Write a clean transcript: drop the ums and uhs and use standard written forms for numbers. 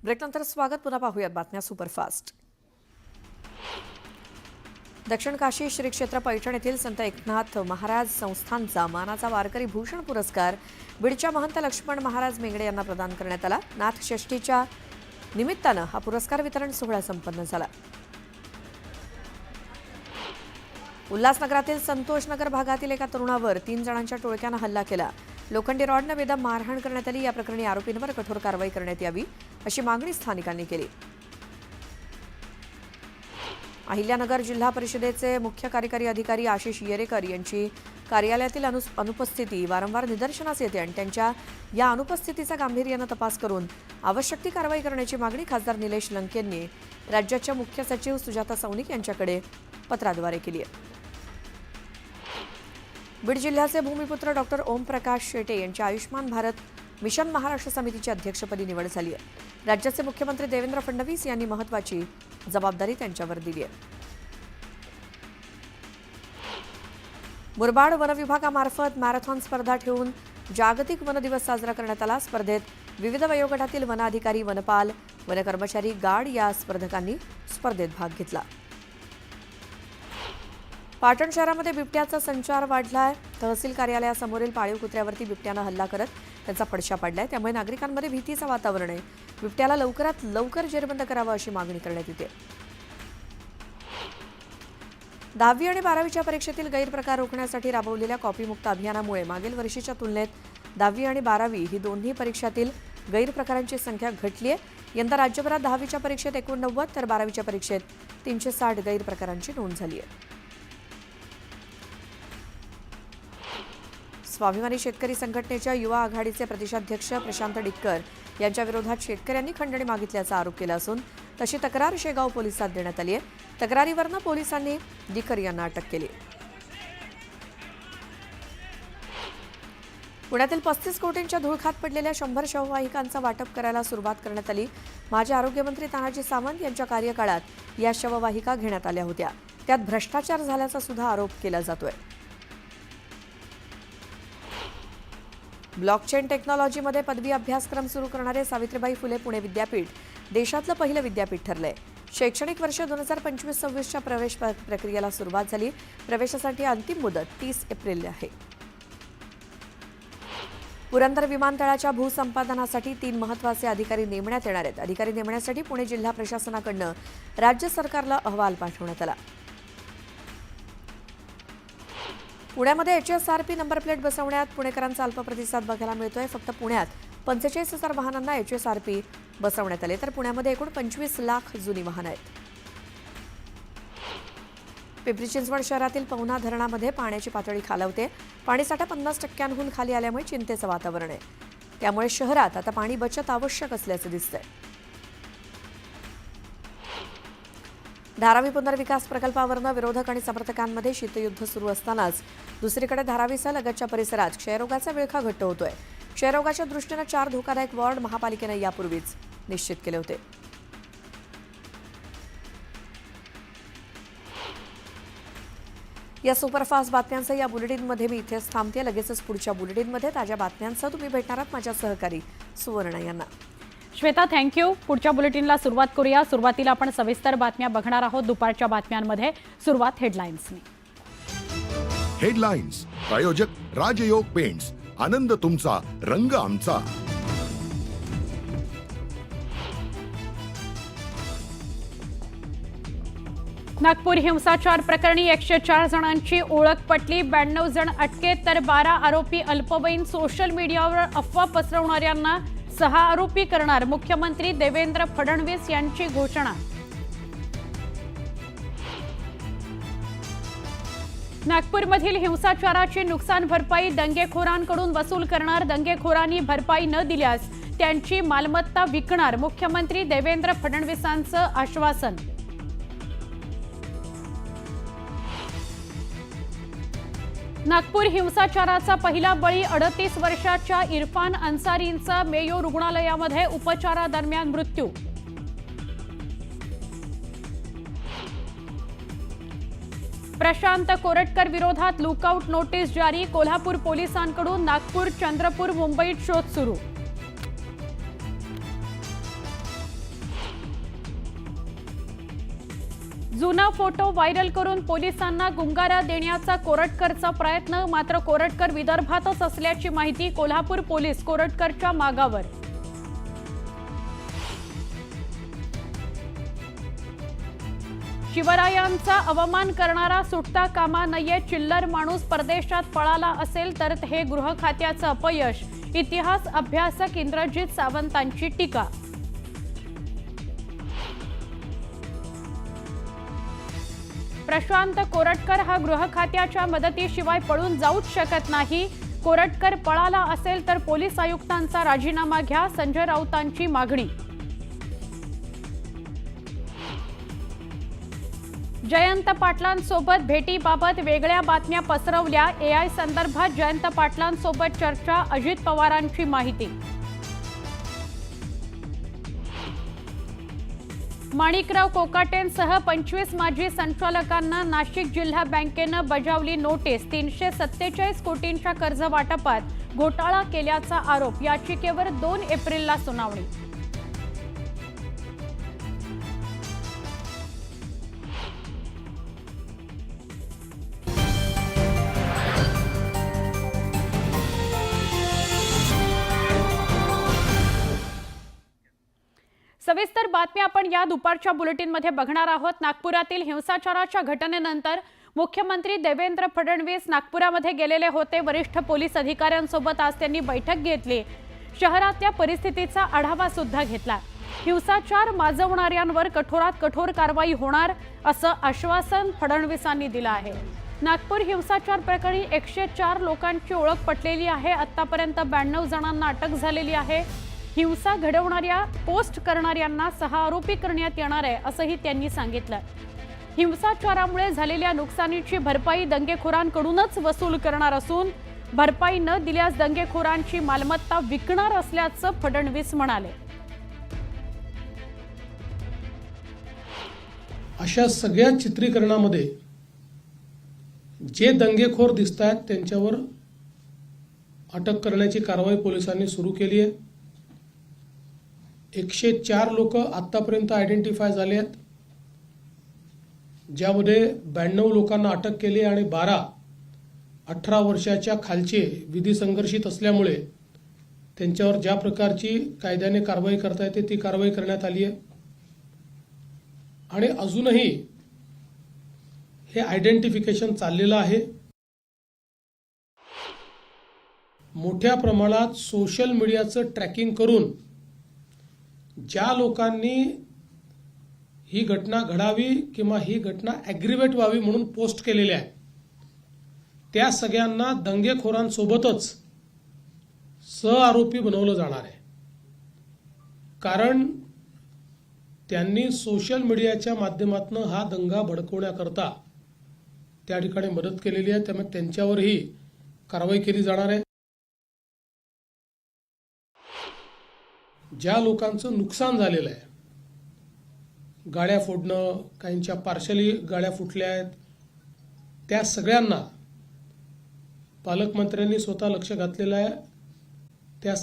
ब्रेकनंतर स्वागत. पुन्हा पाहूयात बातम्या सुपरफास्ट. दक्षिण काशी श्री क्षेत्र पैठण येथील संत एकनाथ महाराज संस्थानचा मानाचा वारकरी भूषण पुरस्कार बीडच्या महंत लक्ष्मण महाराज मेंगडे यांना प्रदान करण्यात आला. नाथ षष्ठीच्या निमित्तानं हा पुरस्कार वितरण सोहळा संपन्न झाला. उल्हासनगरातील संतोषनगर भागातील एका तरुणावर 3 जणांच्या टोळक्यानं हल्ला केला. लोखंडी रॉडनं बेदम मारहाण करण्यात आली. या प्रकरणी आरोपींवर कठोर कारवाई करण्यात यावी अशी मागणी स्थानिकांनी केली. अहिल्यानगर जिल्हा परिषदेचे मुख्य कार्यकारी अधिकारी आशिष येरेकर यांची कार्यालयातील अनुपस्थिती वारंवार निदर्शनास येते आणि त्यांच्या या अनुपस्थितीचा गांभीर्यानं तपास करून आवश्यक ती कारवाई करण्याची मागणी खासदार निलेश लंके यांनी राज्याच्या मुख्य सचिव सुजाता सौनिक यांच्याकडे पत्राद्वारे केली आहे. बीड जिल्ह्याचे भूमिपुत्र डॉक्टर ओमप्रकाश शेटे यांची आयुष्मान भारत मिशन महाराष्ट्र समितीची अध्यक्षपदी निवड झाली आहे. राज्याचे मुख्यमंत्री देवेंद्र फडणवीस यांनी महत्त्वाची जबाबदारी त्यांच्यावर दिली आहे. मुरबाड वन विभागामार्फत मॅरेथॉन स्पर्धा ठेवून जागतिक वन दिवस साजरा करण्यात आला. स्पर्धेत विविध वयोगटातील वन अधिकारी, वनपाल, वनकर्मचारी, गार्ड या स्पर्धकांनी स्पर्धेत भाग घेतला. पाटण शहरामध्ये बिबट्याचा संचार वाढलाय. तहसील कार्यालयासमोरील पाळीव कुत्र्यावरती बिबट्यानं हल्ला करत त्यांचा फडशा पाडलाय. त्यामुळे नागरिकांमध्ये भीतीचं वातावरण आहे. बिबट्याला लवकरात लवकर जेरबंद करावं अशी मागणी करण्यात येते. 10वी आणि 12वीच्या परीक्षेतील गैरप्रकार रोखण्यासाठी राबवलेल्या कॉपीमुक्त अभियानामुळे मागील वर्षीच्या तुलनेत 10वी आणि 12वी ही दोन्ही परीक्षातील गैरप्रकारांची संख्या घटली आहे. यंदा राज्यभरात 10वीच्या परीक्षेत 89 तर 12वीच्या परीक्षेत 360 गैरप्रकारांची नोंद झाली आहे. स्वाभिमानी शेतकरी संघटनेच्या युवा आघाडीचे प्रदेशाध्यक्ष प्रशांत डिक्कर यांच्या विरोधात शेतकऱ्यांनी खंडणी मागितल्याचा आरोप केला असून तशी तक्रार शेगाव पोलिसात देण्यात आली आहे. तक्रारीवरनं पोलिसांनी डिक्कर यांना अटक केली. पुण्यातील 35 कोटींच्या धुळखात पडलेल्या 100 शववाहिकांचं वाटप करायला सुरुवात करण्यात आली. माजी आरोग्यमंत्री तानाजी सावंत यांच्या कार्यकाळात या शववाहिका घेण्यात आल्या होत्या. त्यात भ्रष्टाचार झाल्याचा सुद्धा आरोप केला जातोय. ब्लॉकचेन टेक्नॉलॉजीमध्ये पदवी अभ्यासक्रम सुरू करणारे सावित्रीबाई फुले पुणे विद्यापीठ देशातलं पहिलं विद्यापीठ ठरलंय. शैक्षणिक वर्ष 2025-26च्या प्रवेश प्रक्रियेला सुरुवात झाली. प्रवेशासाठी अंतिम मुदत 30 एप्रिल आहे. पुरंदर विमानतळाच्या भूसंपादनासाठी 3 महत्त्वाचे अधिकारी नेमण्यात येणार आहेत. अधिकारी नेमण्यासाठी पुणे जिल्हा प्रशासनाकडून राज्य सरकारला अहवाल पाठवण्यात आला. पुण्यामध्ये HSRP नंबर प्लेट बसवण्यात पुणेकरांचा अल्प प्रतिसाद बघायला मिळतोय. फक्त पुण्यात 45,000 वाहनांना HSRP बसवण्यात आले तर पुण्यामध्ये एकूण 25 लाख जुनी वाहनं आहेत. पिंपरी चिंचवड शहरातील पवना धरणामध्ये पाण्याची पातळी खालावते. पाणीसाठा 50%हून खाली आल्यामुळे चिंतेचं वातावरण आहे. त्यामुळे शहरात आता पाणी बचत आवश्यक असल्याचं दिसतंय. धारावी पुनर्विकास प्रकल्पावरनं विरोधक आणि समर्थकांमध्ये शीतयुद्ध सुरू असतानाच दुसरीकडे धारावीसह लगतच्या परिसरात क्षयरोगाचा विळखा घट्ट होतोय. क्षयरोगाच्या दृष्टीनं 4 धोकादायक वॉर्ड महापालिकेनं यापूर्वीच निश्चित केले होते. या सुपरफास्ट बातम्यांचं या बुलेटिनमध्ये मी इथेच थांबते. लगेचच पुढच्या बुलेटिनमध्ये ताज्या बातम्यांसह तुम्ही भेटणार आहात माझ्या सहकारी सुवर्ण यांना. श्वेता, थँक्यू. पुढच्या बुलेटिनला सुरुवात करूया. सुरुवातीला आपण सविस्तर बातम्या बघणार आहोत. दुपारच्या बातम्यांमध्ये सुरुवात हेडलाईन्सनी. हेडलाईन्स प्रायोजक राजयोग पेंट्स. आनंद तुमचा, रंग आमचा. नागपूर हिंसाचार प्रकरणी 104 जणांची ओळख पटली. 92 जण अटकेत तर 12 आरोपी अल्पवयीन. सोशल मीडियावर अफवा पसरवणाऱ्यांना 6 आरोपी करणार. मुख्यमंत्री देवेंद्र फडणवीस यांची घोषणा. नागपूरमधील हिंसाचाराची नुकसान भरपाई दंगेखोरांकडून वसूल करणार. दंगेखोरांनी भरपाई न दिल्यास त्यांची मालमत्ता विकणार. मुख्यमंत्री देवेंद्र फडणवीसांचं आश्वासन. नागपूर हिंसाचाराचा पहिला बळी 38 वर्षाच्या इरफान अन्सारींचा मेयो रुग्णालयामध्ये उपचारादरम्यान मृत्यू. प्रशांत कोरटकर विरोधात लुकआउट नोटीस जारी. कोल्हापूर पोलिसांकडून नागपूर, चंद्रपूर, मुंबईत शोध सुरू. जुना फोटो व्हायरल करून पोलिसांना गुंगारा देण्याचा कोरटकरचा प्रयत्न, मात्र कोरटकर विदर्भातच असल्याची माहिती. कोल्हापूर पोलीस कोरटकरच्या मागावर. शिवरायांचा अवमान करणारा सुटता कामा नये. चिल्लर माणूस परदेशात पळाला असेल तर हे गृह खात्याचं अपयश. इतिहास अभ्यासक इंद्रजित सावंतांची टीका. प्रशांत कोरटकर हा गृह खात्याच्या मदतीशिवाय पळून जाऊच शकत नाही. कोरटकर पळाला असेल तर पोलीस आयुक्तांचा राजीनामा घ्या. संजय राऊतांची मागणी. जयंत पाटलांसोबत भेटीबाबत वेगळ्या बातम्या पसरवल्या. एआय संदर्भात जयंत पाटलांसोबत चर्चा. अजित पवारांची माहिती. माणिकराव कोकाटेंसह 25 माजी संचालकांना नाशिक जिल्हा बँकेनं बजावली नोटीस. 347 कोटींच्या कर्ज वाटपात घोटाळा केल्याचा आरोप. याचिकेवर 2 एप्रिलला सुनावणी. सविस्तर बातमी आपण या दुपारच्या बुलेटिनमध्ये बघणार आहोत. नागपुरातील हिंसाचाराच्या घटनेनंतर मुख्यमंत्री देवेंद्र फडणवीस नागपुरामध्ये गेलेले होते. वरिष्ठ पोलीस अधिकाऱ्यांसोबत आज त्यांनी बैठक घेतली. शहरातल्या परिस्थितीचा आढावा सुद्धा घेतला. हिंसाचार माजवणाऱ्यांवर कठोरात कठोर कारवाई होणार असं आश्वासन फडणवीसांनी दिलं आहे. नागपूर हिंसाचार प्रकरणी 104 लोकांची ओळख पटलेली आहे. आतापर्यंत 92 जणांना अटक झालेली आहे. हिंसा घडवणाऱ्या पोस्ट करणाऱ्यांना 6 आरोपी करण्यात येणार आहे असंही त्यांनी सांगितलं. हिंसाचारामुळे झालेल्या नुकसानीची भरपाई दंगेखोरांकडूनच वसूल करणार असून भरपाई न दिल्यास दंगेखोरांची मालमत्ता विकणार असल्याचं फडणवीस म्हणाले. अशा सगळ्या चित्रीकरणामध्ये जे दंगेखोर दिसतात त्यांच्यावर अटक करण्याची कारवाई पोलिसांनी सुरू केली आहे. 104 लोक आतापर्यंत आयडेंटिफाय झाले आहेत, ज्यामध्ये 92 लोकांना अटक केली आणि 12 18 वर्षाच्या खालचे विधी संघर्षित असल्यामुळे त्यांच्यावर ज्या प्रकारची कायद्याने कारवाई करता येते ती कारवाई करण्यात आली आहे. आणि अजूनही हे आयडेंटिफिकेशन चाललेलं आहे. मोठ्या प्रमाणात सोशल मीडियाचं ट्रॅकिंग करून ज्या लोकांनी ही घटना घडावी किंवा ही घटना ॲग्रिवेट व्हावी म्हणून पोस्ट केलेले आहे त्या सगळ्यांना दंगेखोरांसोबतच सहआरोपी बनवलं जाणार आहे. कारण त्यांनी सोशल मीडियाच्या माध्यमातून हा दंगा भडकवण्याकरता त्या ठिकाणी मदत केलेली आहे. त्यामुळे त्यांच्यावरही कारवाई केली जाणार आहे. ज्या लोकांचं नुकसान झालेलं आहे, गाड्या फोडणं, काहींच्या पार्शली गाड्या फुटल्या आहेत, त्या सगळ्यांना पालकमंत्र्यांनी स्वतः लक्ष घातलेलं आहे. त्या